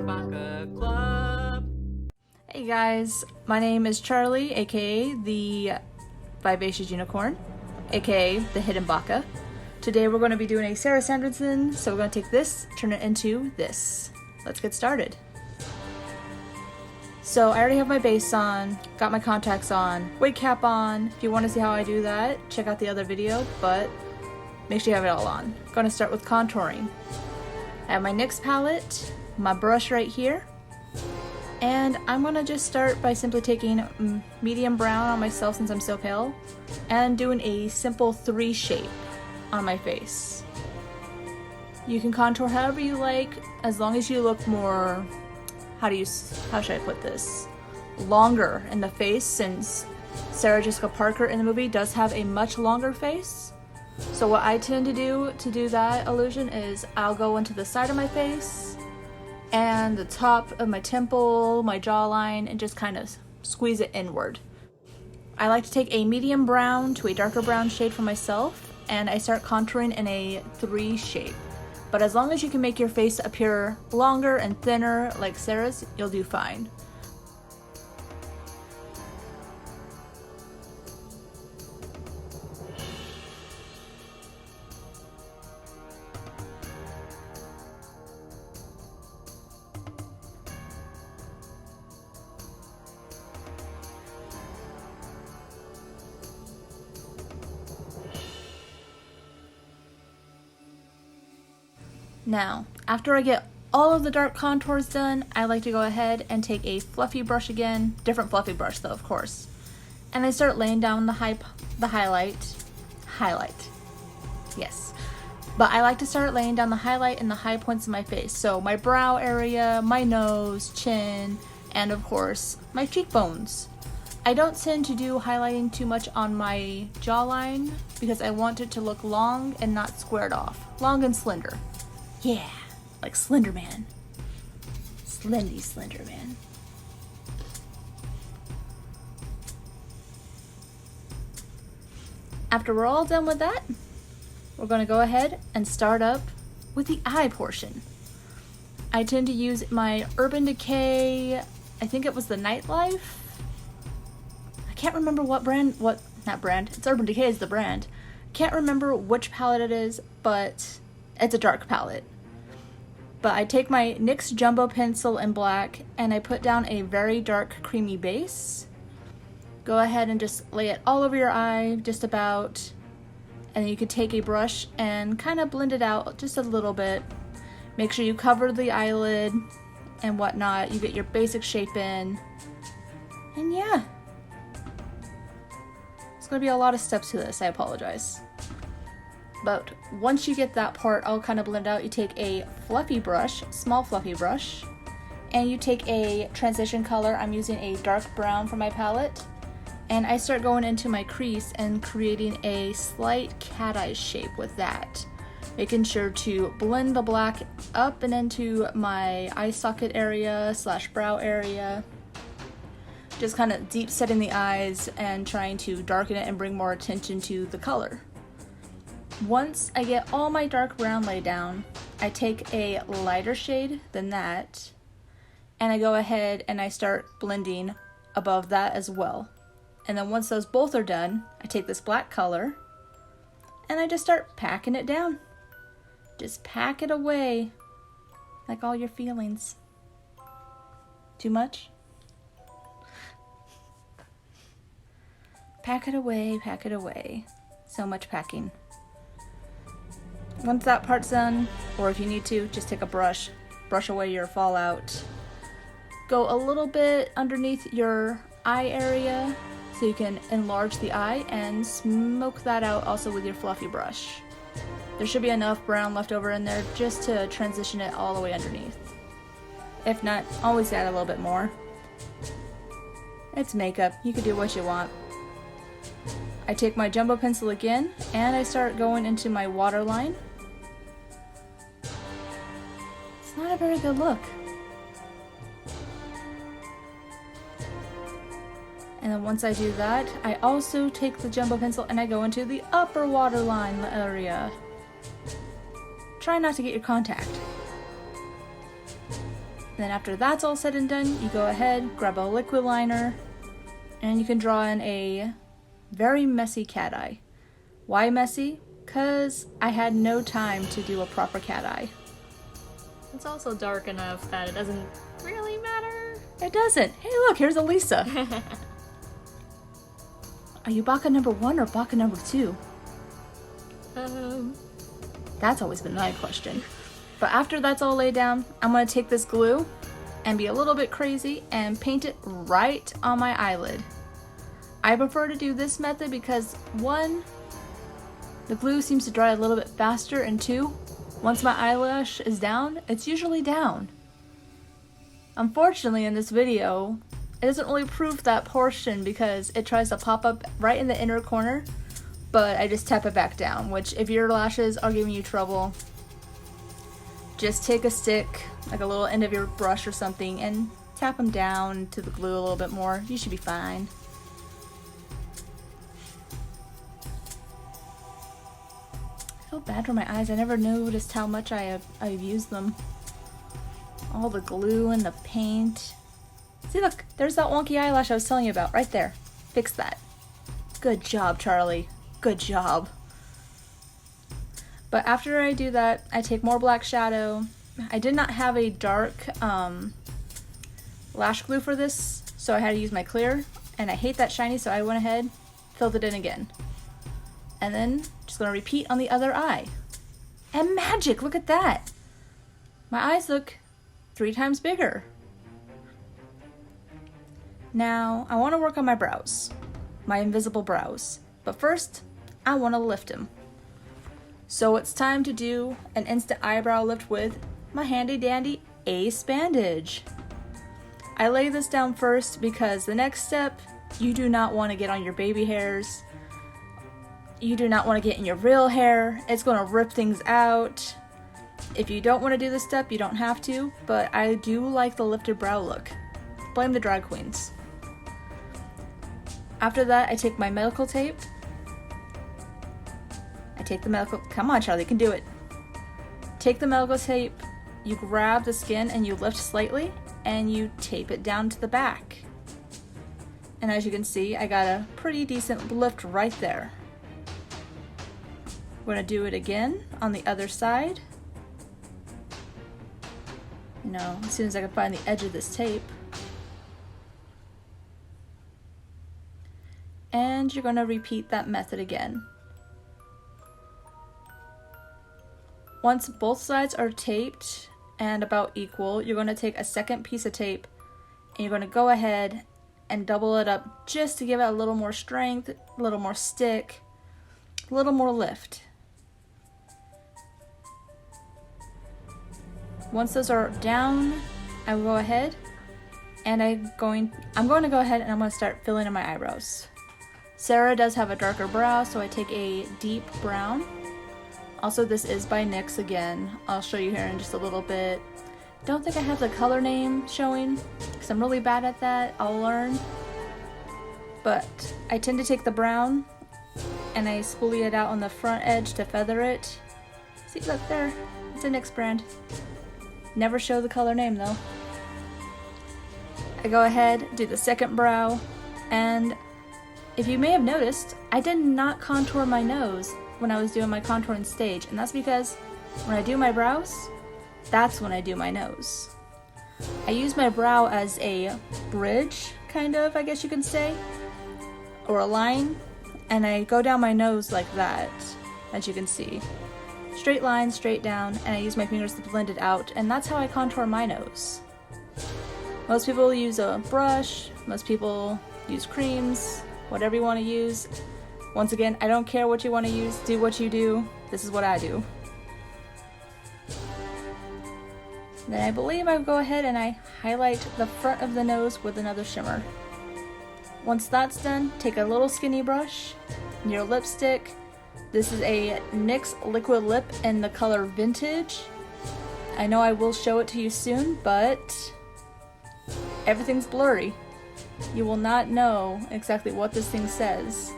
Hidden Baka Club. Hey guys, my name is Charlie, aka the Vivacious Unicorn, aka the Hidden Baka. Today we're going to be doing a Sarah Sanderson, so we're going to take this, turn it into this. Let's get started. So I already have my base on, got my contacts on, wig cap on. If you want to see how I do that, check out the other video, but make sure you have it all on. I'm going to start with contouring. I have my NYX palette, my brush right here, and I'm going to just start by simply taking medium brown on myself since I'm so pale, and doing a simple 3 shape on my face. You can contour however you like, as long as you look more, how should I put this? Longer in the face, since Sarah Jessica Parker in the movie does have a much longer face. So what I tend to do that illusion is I'll go into the side of my face and the top of my temple, my jawline, and just kind of squeeze it inward. I like to take a medium brown to a darker brown shade for myself, and I start contouring in a 3 shape. But as long as you can make your face appear longer and thinner like Sarah's, you'll do fine. Now, after I get all of the dark contours done, I like to go ahead and take a fluffy brush again, different fluffy brush though, of course, and I start laying down the highlight, yes. But I like to start laying down the highlight in the high points of my face, so my brow area, my nose, chin, and of course, my cheekbones. I don't tend to do highlighting too much on my jawline because I want it to look long and not squared off, long and slender. Yeah, like Slender Man. Slendy Slender Man. After we're all done with that, we're going to go ahead and start up with the eye portion. I tend to use my Urban Decay, I think it was the Nightlife. I can't remember it's Urban Decay is the brand. Can't remember which palette it is, but it's a dark palette. But I take my NYX Jumbo Pencil in black and I put down a very dark creamy base. Go ahead and just lay it all over your eye, just about. And you could take a brush and kind of blend it out just a little bit. Make sure you cover the eyelid and whatnot. You get your basic shape in. And yeah. It's going to be a lot of steps to this, I apologize. But once you get that part all kind of blended out, you take a fluffy brush, small fluffy brush, and you take a transition color. I'm using a dark brown for my palette, and I start going into my crease and creating a slight cat eye shape with that. Making sure to blend the black up and into my eye socket area / brow area. Just kind of deep setting the eyes and trying to darken it and bring more attention to the color. Once I get all my dark brown laid down, I take a lighter shade than that, and I go ahead and I start blending above that as well. And then once those both are done, I take this black color, and I just start packing it down. Just pack it away, like all your feelings. Too much? Pack it away, pack it away. So much packing. Once that part's done, or if you need to, just take a brush away your fallout. Go a little bit underneath your eye area so you can enlarge the eye and smoke that out also with your fluffy brush. There should be enough brown left over in there just to transition it all the way underneath. If not, always add a little bit more. It's makeup, you can do what you want. I take my jumbo pencil again and I start going into my waterline. It's not a very good look. And then once I do that, I also take the jumbo pencil and I go into the upper waterline area. Try not to get your contact. then after that's all said and done, you go ahead, grab a liquid liner, and you can draw in a very messy cat eye. Why messy? Because I had no time to do a proper cat eye. It's also dark enough that it doesn't really matter. It doesn't. Hey look, here's Elisa. Are you Baka number 1 or Baka number 2? That's always been my question. But after that's all laid down, I'm going to take this glue and be a little bit crazy and paint it right on my eyelid. I prefer to do this method because 1, the glue seems to dry a little bit faster, and 2, once my eyelash is down, it's usually down. Unfortunately in this video, it doesn't really prove that portion because it tries to pop up right in the inner corner, but I just tap it back down, which if your lashes are giving you trouble, just take a stick, like a little end of your brush or something, and tap them down to the glue a little bit more. You should be fine. I feel bad for my eyes. I never noticed how much I've used them. All the glue and the paint. See, look, there's that wonky eyelash I was telling you about, right there. Fix that. Good job, Charlie. Good job. But after I do that, I take more black shadow. I did not have a dark lash glue for this, so I had to use my clear, and I hate that shiny, so I went ahead, filled it in again. And then, just gonna repeat on the other eye. And magic, look at that! My eyes look 3 times bigger. Now, I want to work on my brows, my invisible brows. But first, I want to lift them. So it's time to do an instant eyebrow lift with my handy dandy Ace bandage. I lay this down first because the next step, you do not want to get on your baby hairs. You do not want to get in your real hair. It's going to rip things out. If you don't want to do this step, you don't have to, but I do like the lifted brow look. Blame the drag queens. After that, I take my medical tape. Come on, Charlie, you can do it. Take the medical tape, you grab the skin and you lift slightly, and you tape it down to the back. And as you can see, I got a pretty decent lift right there. We're gonna do it again on the other side. You know, as soon as I can find the edge of this tape. And you're gonna repeat that method again. Once both sides are taped and about equal, you're gonna take a second piece of tape and you're gonna go ahead and double it up just to give it a little more strength, a little more stick, a little more lift. Once those are down, I will go ahead and I'm going to go ahead and I'm going to start filling in my eyebrows. Sarah does have a darker brow, so I take a deep brown. Also, this is by NYX again. I'll show you here in just a little bit. Don't think I have the color name showing because I'm really bad at that. I'll learn. But I tend to take the brown and I spoolie it out on the front edge to feather it. See, look there. It's a NYX brand. Never show the color name though. I go ahead, do the second brow, and if you may have noticed, I did not contour my nose when I was doing my contouring stage, and that's because when I do my brows, that's when I do my nose. I use my brow as a bridge, kind of, I guess you can say, or a line, and I go down my nose like that, as you can see. Straight line, straight down, and I use my fingers to blend it out, and that's how I contour my nose. Most people use a brush, most people use creams, whatever you want to use. Once again, I don't care what you want to use, do what you do. This is what I do. Then I believe I go ahead and I highlight the front of the nose with another shimmer. Once that's done, take a little skinny brush, your lipstick. This is a NYX liquid lip in the color Vintage. I know I will show it to you soon, but everything's blurry. You will not know exactly what this thing says.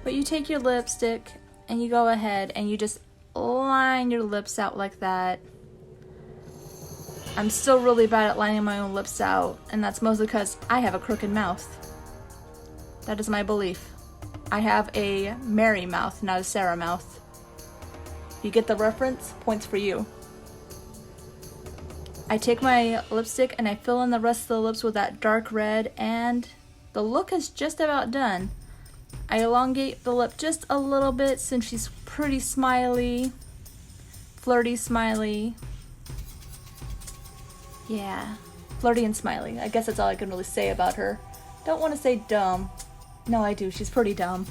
But you take your lipstick and you go ahead and you just line your lips out like that. I'm still really bad at lining my own lips out, and that's mostly because I have a crooked mouth. That is my belief. I have a Mary mouth, not a Sarah mouth. You get the reference? Points for you. I take my lipstick and I fill in the rest of the lips with that dark red, and the look is just about done. I elongate the lip just a little bit since she's pretty smiley. Flirty, smiley. Yeah, flirty and smiley. I guess that's all I can really say about her. Don't want to say dumb. No, I do. She's pretty dumb.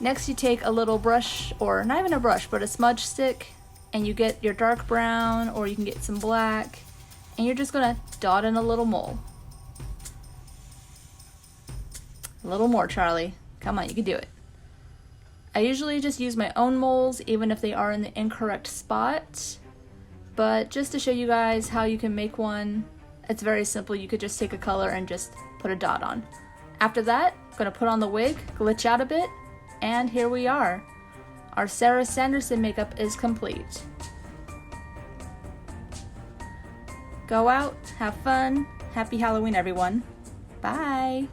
Next, you take a little brush, or not even a brush, but a smudge stick, and you get your dark brown, or you can get some black, and you're just gonna dot in a little mole. A little more, Charlie. Come on, you can do it. I usually just use my own moles, even if they are in the incorrect spot. But just to show you guys how you can make one, it's very simple. You could just take a color and just put a dot on. After that, I'm gonna put on the wig, glitch out a bit, and here we are. Our Sarah Sanderson makeup is complete. Go out, have fun, happy Halloween everyone. Bye!